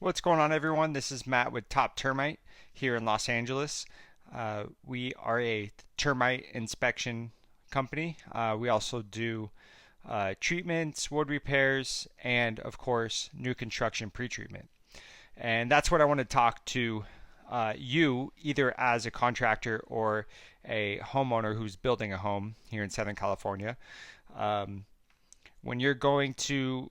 What's going on, everyone? This is Matt with Top Termite here in Los Angeles. We are a termite inspection company. We also do treatments, wood repairs, and of course, new construction pretreatment. And that's what I want to talk to you, either as a contractor or a homeowner who's building a home here in Southern California. Um, when you're going to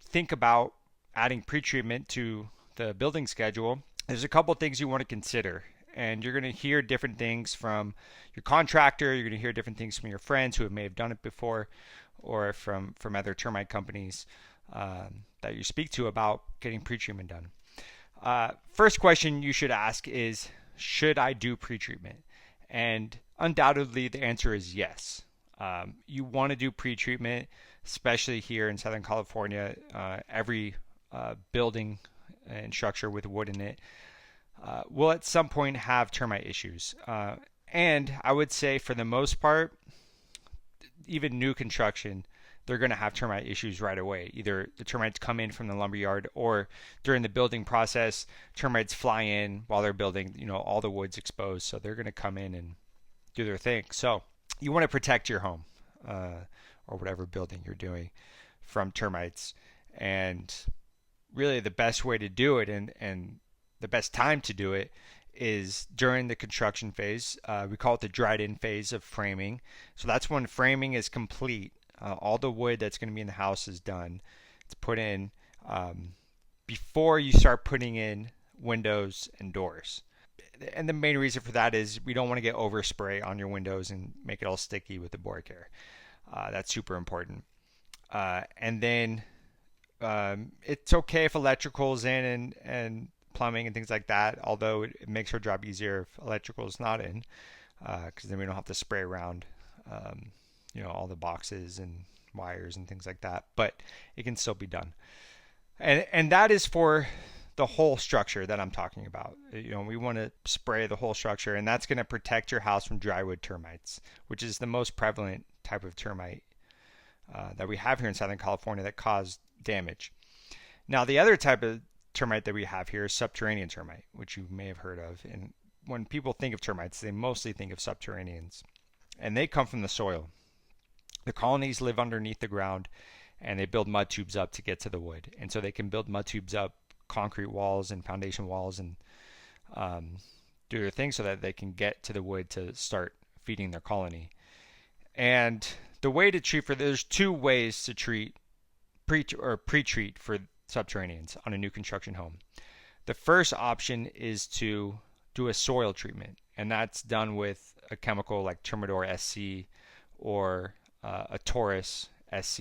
think about adding pretreatment to the building schedule, there's a couple things you want to consider. And you're going to hear different things from your contractor. You're going to hear different things from your friends who may have done it before, or from other termite companies that you speak to about getting pretreatment done. First question you should ask is, should I do pretreatment? And undoubtedly, the answer is yes. You want to do pretreatment, especially here in Southern California. Every building and structure with wood in it will at some point have termite issues. And I would say, for the most part, even new construction, they're going to have termite issues right away. Either the termites come in from the lumberyard, or during the building process, termites fly in while they're building. All the wood's exposed, so they're going to come in and do their thing. So you want to protect your home or whatever building you're doing from termites. And really, the best way to do it, and the best time to do it, is during the construction phase. We call it the dried in phase of framing. So that's when framing is complete. All the wood that's going to be in the house is done. It's put in before you start putting in windows and doors. And the main reason for that is we don't want to get overspray on your windows and make it all sticky with the Bora-Care. That's super important. And then it's okay if electrical is in and plumbing and things like that, although it makes our job easier if electrical is not in, because then we don't have to spray around all the boxes and wires and things like that, but it can still be done. And that is for the whole structure that I'm talking about. We want to spray the whole structure, and that's going to protect your house from drywood termites, which is the most prevalent type of termite that we have here in Southern California that cause damage. Now, the other type of termite that we have here is subterranean termite, which you may have heard of. And when people think of termites, they mostly think of subterraneans, and they come from the soil. The colonies live underneath the ground, and they build mud tubes up to get to the wood. And so they can build mud tubes up, concrete walls and foundation walls, and do their thing so that they can get to the wood to start feeding their colony. And the way to treat there's two ways to pre-treat for subterraneans on a new construction home. The first option is to do a soil treatment, and that's done with a chemical like Termidor SC or a Taurus SC,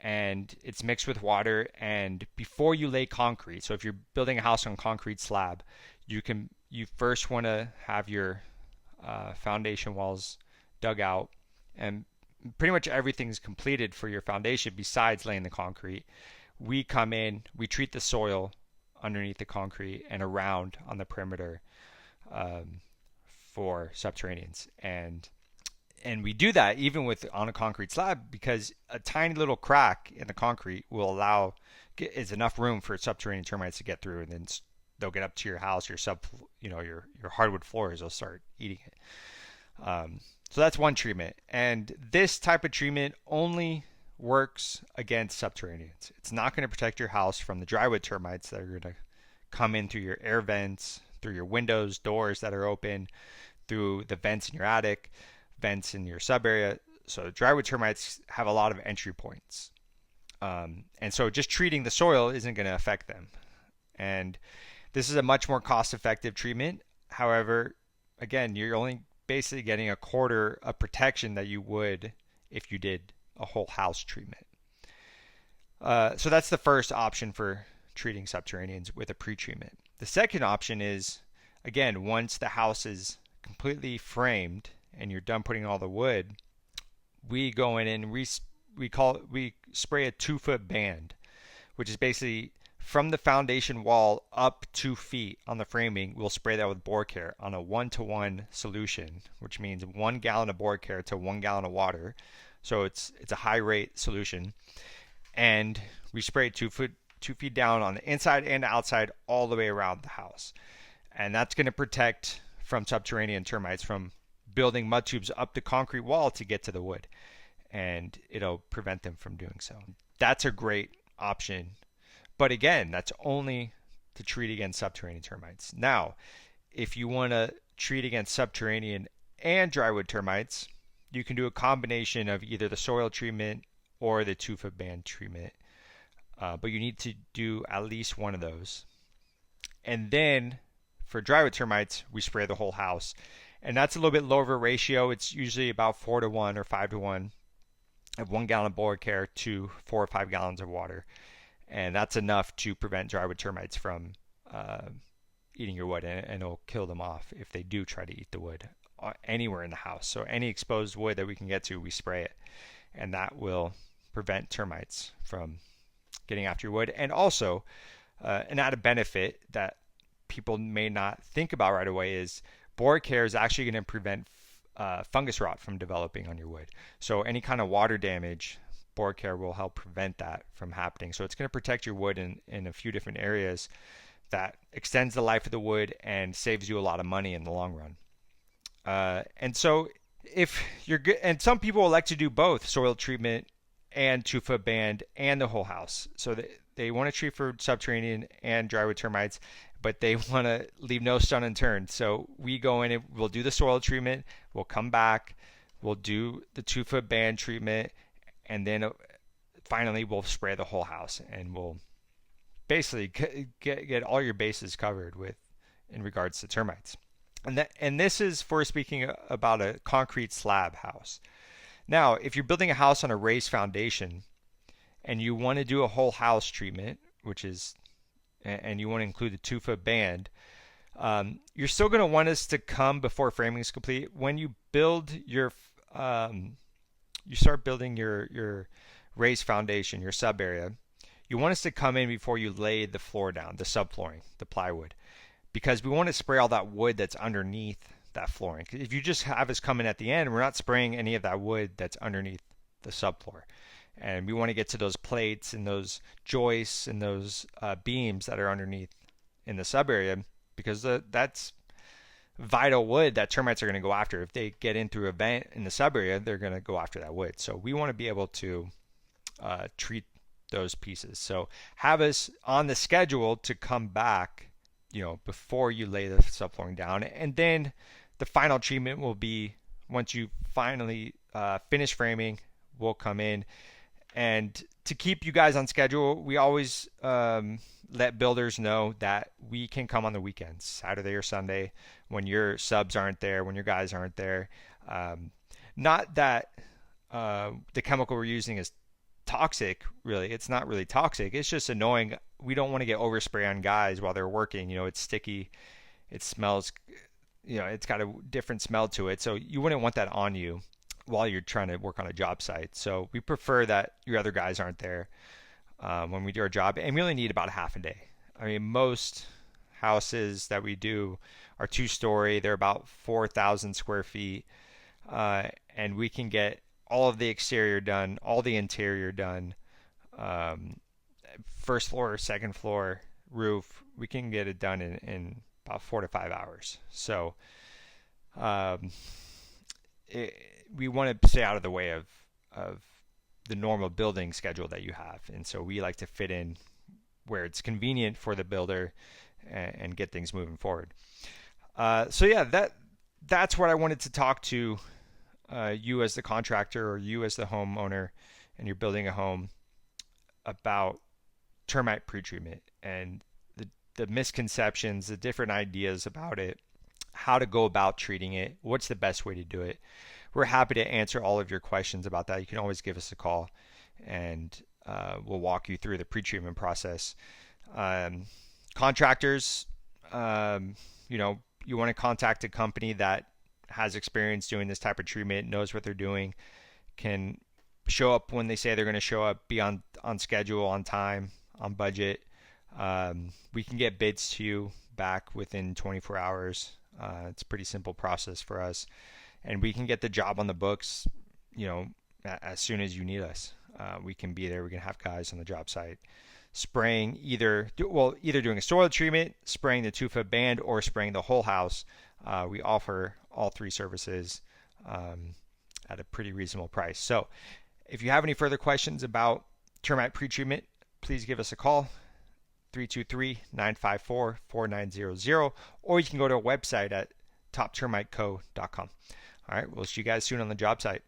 and it's mixed with water. And before you lay concrete, so if you're building a house on concrete slab, you first want to have your foundation walls dug out, and pretty much everything's completed for your foundation besides laying the concrete. We come in, we treat the soil underneath the concrete and around on the perimeter for subterraneans. And we do that even on a concrete slab, because a tiny little crack in the concrete is enough room for subterranean termites to get through, and then they'll get up to your house, your hardwood floors, they'll start eating it. So that's one treatment, and this type of treatment only works against subterraneans. It's not going to protect your house from the drywood termites that are going to come in through your air vents, through your windows, doors that are open, through the vents in your attic, vents in your sub area. So drywood termites have a lot of entry points. And so just treating the soil isn't going to affect them. And this is a much more cost-effective treatment. However, again, you're only basically getting a quarter of protection that you would if you did a whole house treatment. So that's the first option for treating subterraneans with a pre-treatment. The second option is, again, once the house is completely framed and you're done putting all the wood, we go in and we spray a 2-foot band, which is basically from the foundation wall up 2 feet on the framing. We'll spray that with Bora-Care on a 1-to-1 solution, which means 1 gallon of Bora-Care to 1 gallon of water. So it's a high rate solution, and we spray 2 foot 2 feet down on the inside and outside all the way around the house. And that's going to protect from subterranean termites from building mud tubes up the concrete wall to get to the wood. And it'll prevent them from doing so. That's a great option. But again, that's only to treat against subterranean termites. Now, if you want to treat against subterranean and drywood termites, you can do a combination of either the soil treatment or the 2-foot band treatment. But you need to do at least one of those. And then for drywood termites, we spray the whole house. And that's a little bit lower of a ratio. It's usually about 4-to-1 or 5-to-1 of 1 gallon of Bora-Care to 4 or 5 gallons of water. And that's enough to prevent drywood termites from eating your wood, and it'll kill them off if they do try to eat the wood anywhere in the house. So any exposed wood that we can get to, we spray it, and that will prevent termites from getting after your wood. And also, an added benefit that people may not think about right away is Bora-Care is actually going to prevent fungus rot from developing on your wood. So any kind of water damage, Bora-Care will help prevent that from happening. So it's going to protect your wood in a few different areas that extends the life of the wood and saves you a lot of money in the long run. And so if you're good, and some people elect to do both soil treatment and 2-foot band and the whole house. So they want to treat for subterranean and drywood termites, but they want to leave no stone unturned. So we go in and we'll do the soil treatment, we'll come back, we'll do the 2-foot band treatment, and then finally we'll spray the whole house, and we'll basically get all your bases covered with in regards to termites. And this is for speaking about a concrete slab house. Now, if you're building a house on a raised foundation and you want to do a whole house treatment, and you want to include the 2-foot band, you're still going to want us to come before framing is complete. When you build you start building your raised foundation, your sub area, you want us to come in before you lay the floor down, the subflooring, the plywood, because we want to spray all that wood that's underneath that flooring. If you just have us come in at the end, we're not spraying any of that wood that's underneath the subfloor. And we want to get to those plates and those joists and those beams that are underneath in the sub area, because that's vital wood that termites are going to go after. If they get in through a vent in the sub area, they're going to go after that wood. So we want to be able to treat those pieces. So have us on the schedule to come back, before you lay the subflooring down. And then the final treatment will be once you finally finish framing, we'll come in. And to keep you guys on schedule, we always let builders know that we can come on the weekends, Saturday or Sunday, when your subs aren't there, when your guys aren't there. Not that the chemical we're using is toxic, really. It's not really toxic. It's just annoying. We don't want to get overspray on guys while they're working. It's sticky. It smells, it's got a different smell to it. So you wouldn't want that on you while you're trying to work on a job site. So we prefer that your other guys aren't there when we do our job. And we only need about half a day. I mean, most houses that we do are 2-story. They're about 4,000 square feet. And we can get all of the exterior done, all the interior done, first floor, second floor, roof. We can get it done in about 4 to 5 hours. So we want to stay out of the way of the normal building schedule that you have. And so we like to fit in where it's convenient for the builder and get things moving forward. So yeah, that's what I wanted to talk to you as the contractor or you as the homeowner, and you're building a home, about termite pretreatment and the misconceptions, the different ideas about it, how to go about treating it, what's the best way to do it. We're happy to answer all of your questions about that. You can always give us a call, and we'll walk you through the pretreatment process. Contractors, you want to contact a company that has experience doing this type of treatment, knows what they're doing, can show up when they say they're going to show up, be on schedule, on time, on budget. We can get bids to you back within 24 hours. It's a pretty simple process for us, and we can get the job on the books, as soon as you need us. We can be there. We can have guys on the job site. spraying either doing a soil treatment, spraying the 2-foot band, or spraying the whole house. We offer all three services at a pretty reasonable price. So if you have any further questions about termite pretreatment, please give us a call, 323-954-4900, or you can go to our website at toptermiteco.com. All right, we'll see you guys soon on the job site.